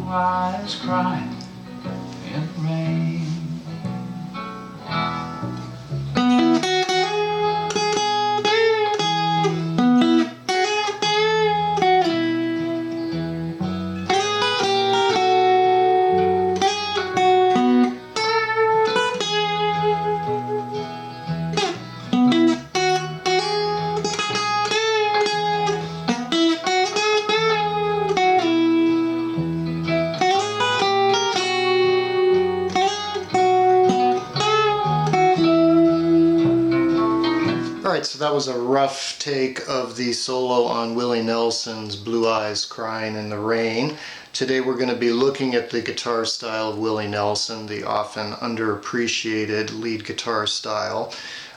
eyes crying in the rain. Alright, so that was a rough take of the solo on Willie Nelson's Blue Eyes Crying in the Rain. Today we're going to be looking at the guitar style of Willie Nelson, the often underappreciated lead guitar style.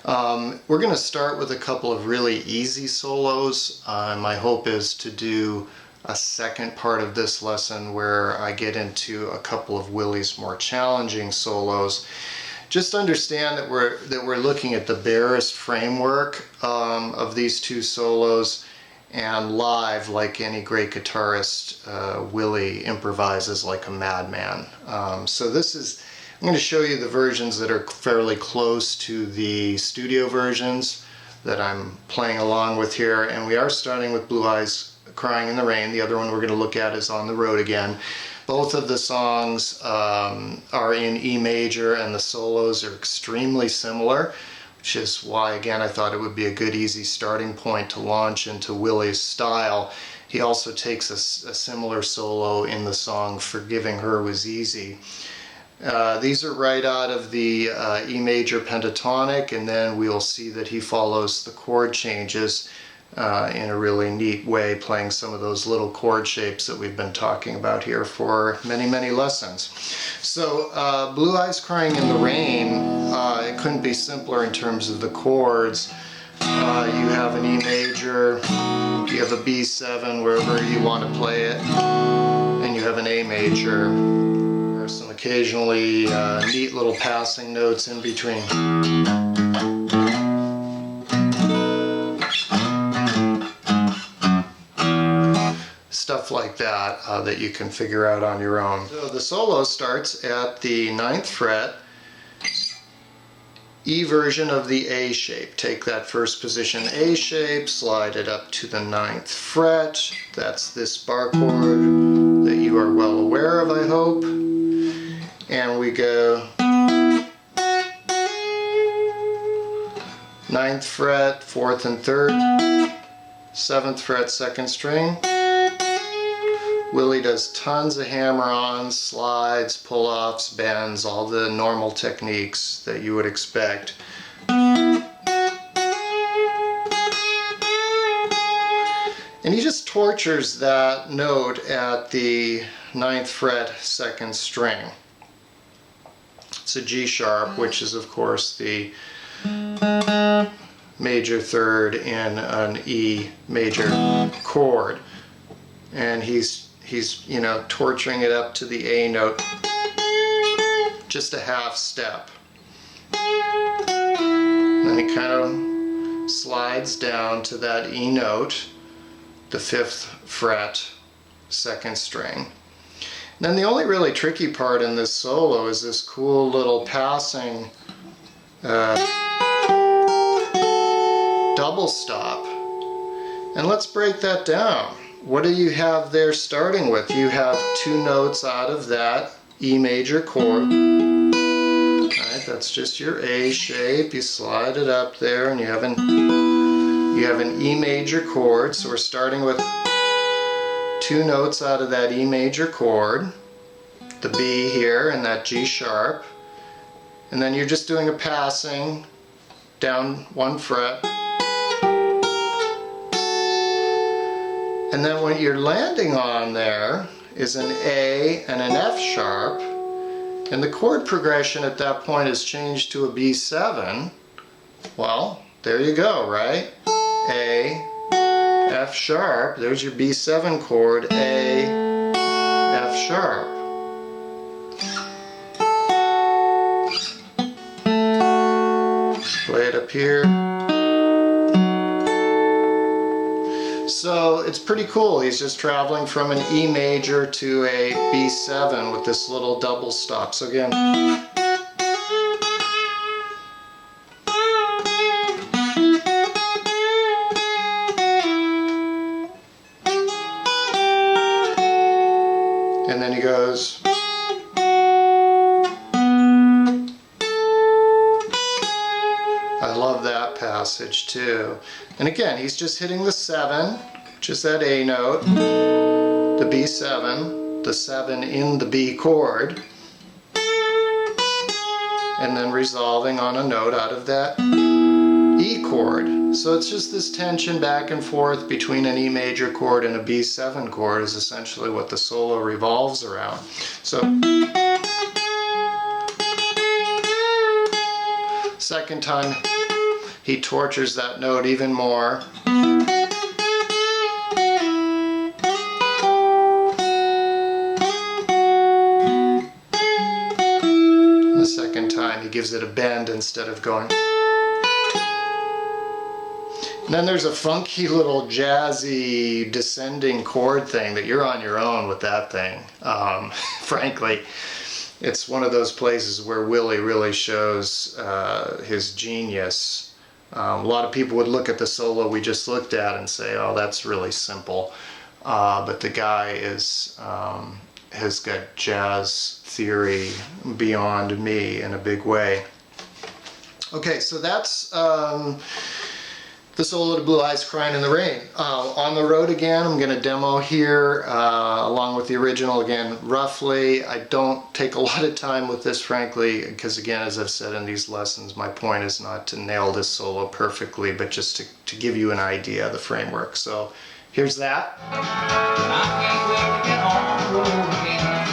We're going to start with a couple of really easy solos. My hope is to do a second part of this lesson where I get into a couple of Willie's more challenging solos. Just understand that we're looking at the barest framework of these two solos, and live, like any great guitarist, Willie improvises like a madman. So this is, I'm going to show you the versions that are fairly close to the studio versions that I'm playing along with here, and we are starting with Blue Eyes Crying in the Rain. The other one we're going to look at is On the Road Again. Both of the songs are in E major, and the solos are extremely similar, which is why, again, I thought it would be a good, easy starting point to launch into Willie's style. He also takes a similar solo in the song Forgiving Her Was Easy. These are right out of the E major pentatonic, and then we'll see that he follows the chord changes in a really neat way, playing some of those little chord shapes that we've been talking about here for many, many lessons. So Blue Eyes Crying in the Rain, it couldn't be simpler in terms of the chords. You have an E major, you have a B7 wherever you want to play it, and you have an A major. There are some occasionally neat little passing notes in between. Stuff like that that you can figure out on your own. So the solo starts at the 9th fret, E version of the A shape. Take that first position A shape, slide it up to the 9th fret. That's this bar chord that you are well aware of, I hope. And we go 9th fret, 4th and 3rd, 7th fret, 2nd string. Willie does tons of hammer-ons, slides, pull-offs, bends, all the normal techniques that you would expect. And he just tortures that note at the 9th fret, 2nd string. It's a G sharp, which is of course the major third in an E major chord. And he's you know, torturing it up to the A note, just a half step. Then he kind of slides down to that E note, the 5th fret, 2nd string. And then the only really tricky part in this solo is this cool little passing double stop. And let's break that down. What do you have there starting with? You have 2 notes out of that E major chord. Right, that's just your A shape. You slide it up there, and you have an E major chord. So we're starting with 2 notes out of that E major chord, the B here and that G sharp, and then you're just doing a passing down 1 fret. And then what you're landing on there is an A and an F sharp, and the chord progression at that point is changed to a B7. Well, there you go, right? A, F sharp, there's your B7 chord, A, F sharp. Play it up here. So it's pretty cool. He's just traveling from an E major to a B7 with this little double stop. So again, and then he goes. I love that passage too. And again, he's just hitting the 7, just that A note, the B7, the 7 in the B chord, and then resolving on a note out of that E chord. So it's just this tension back and forth between an E major chord and a B7 chord is essentially what the solo revolves around. So second time he tortures that note even more. The second time he gives it a bend instead of going. And then there's a funky little jazzy descending chord thing that you're on your own with that thing. Frankly, it's one of those places where Willie really shows his genius. A lot of people would look at the solo we just looked at and say, oh, that's really simple. But the guy has got jazz theory beyond me in a big way. Okay, so that's the solo to Blue Eyes Crying in the Rain. On the Road Again, I'm going to demo here along with the original again roughly. I don't take a lot of time with this, frankly, because again, as I've said in these lessons, my point is not to nail this solo perfectly, but just to give you an idea of the framework. So here's that. I can't wait to get on the road again.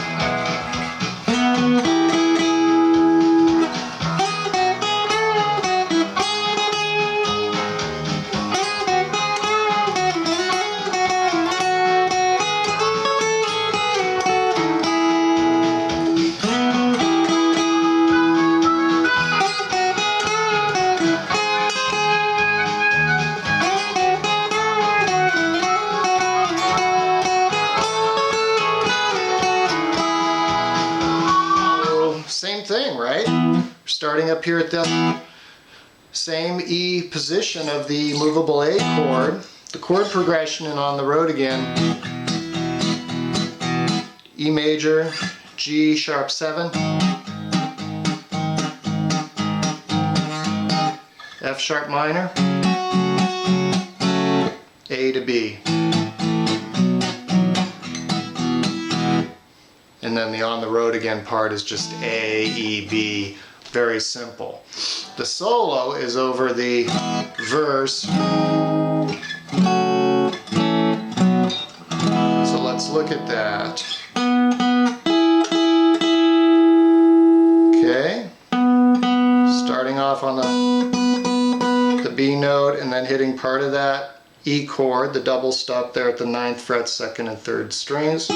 Same thing, right? Starting up here at the same E position of the movable A chord, the chord progression, and On the Road Again, E major, G sharp 7, F sharp minor, A to B. And then the On the Road Again part is just A, E, B, very simple. The solo is over the verse. So let's look at that. Okay, starting off on the B note and then hitting part of that E chord, the double stop there at the 9th fret, 2nd and 3rd strings.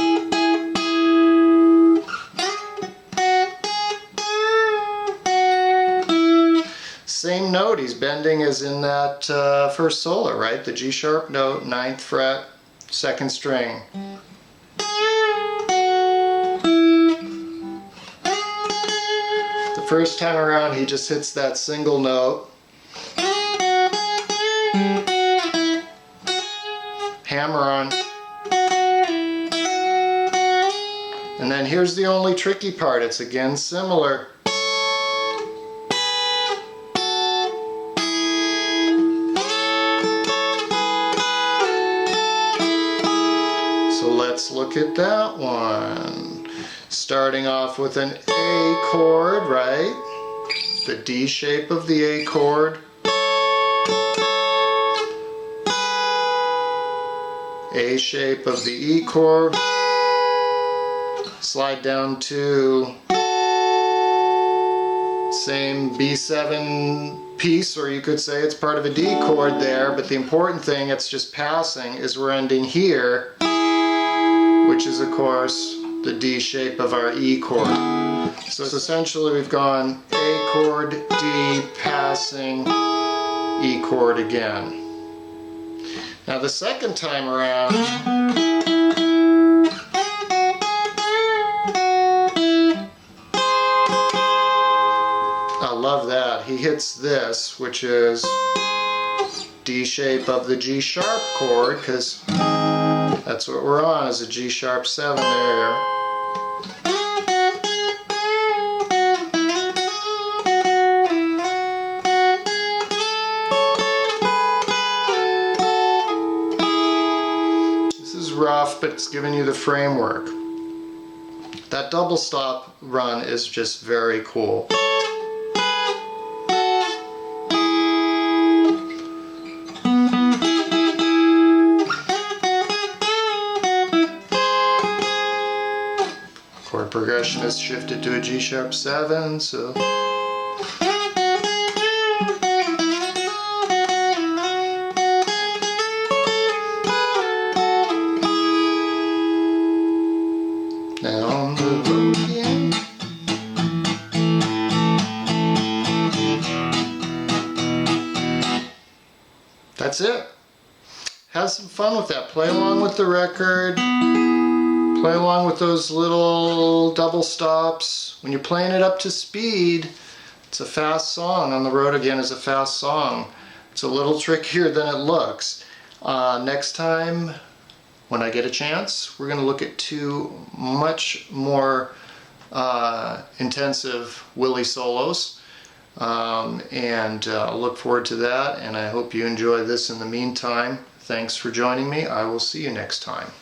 Same note he's bending as in that first solo, right? The G sharp note, 9th fret, 2nd string. The first time around he just hits that single note. Hammer on. And then here's the only tricky part. It's again similar. So let's look at that one. Starting off with an A chord, right? The D shape of the A chord. A shape of the E chord. Slide down to same B7 piece, or you could say it's part of a D chord there, but the important thing, it's just passing, is we're ending here, which is of course the D shape of our E chord. So essentially we've gone A chord, D, passing, E chord again. Now the second time around, I love that. He hits this, which is D shape of the G sharp chord, because that's what we're on, is a G sharp 7 there. This is rough, but it's giving you the framework. That double stop run is just very cool. Chord progression is shifted to a G sharp 7, so down the road again. That's it. Have some fun with that. Play along with the record. Play along with those little double stops. When you're playing it up to speed, it's a fast song. On the Road Again is a fast song. It's a little trickier than it looks. Next time, when I get a chance, we're going to look at two much more intensive Willie solos. And look forward to that, and I hope you enjoy this in the meantime. Thanks for joining me. I will see you next time.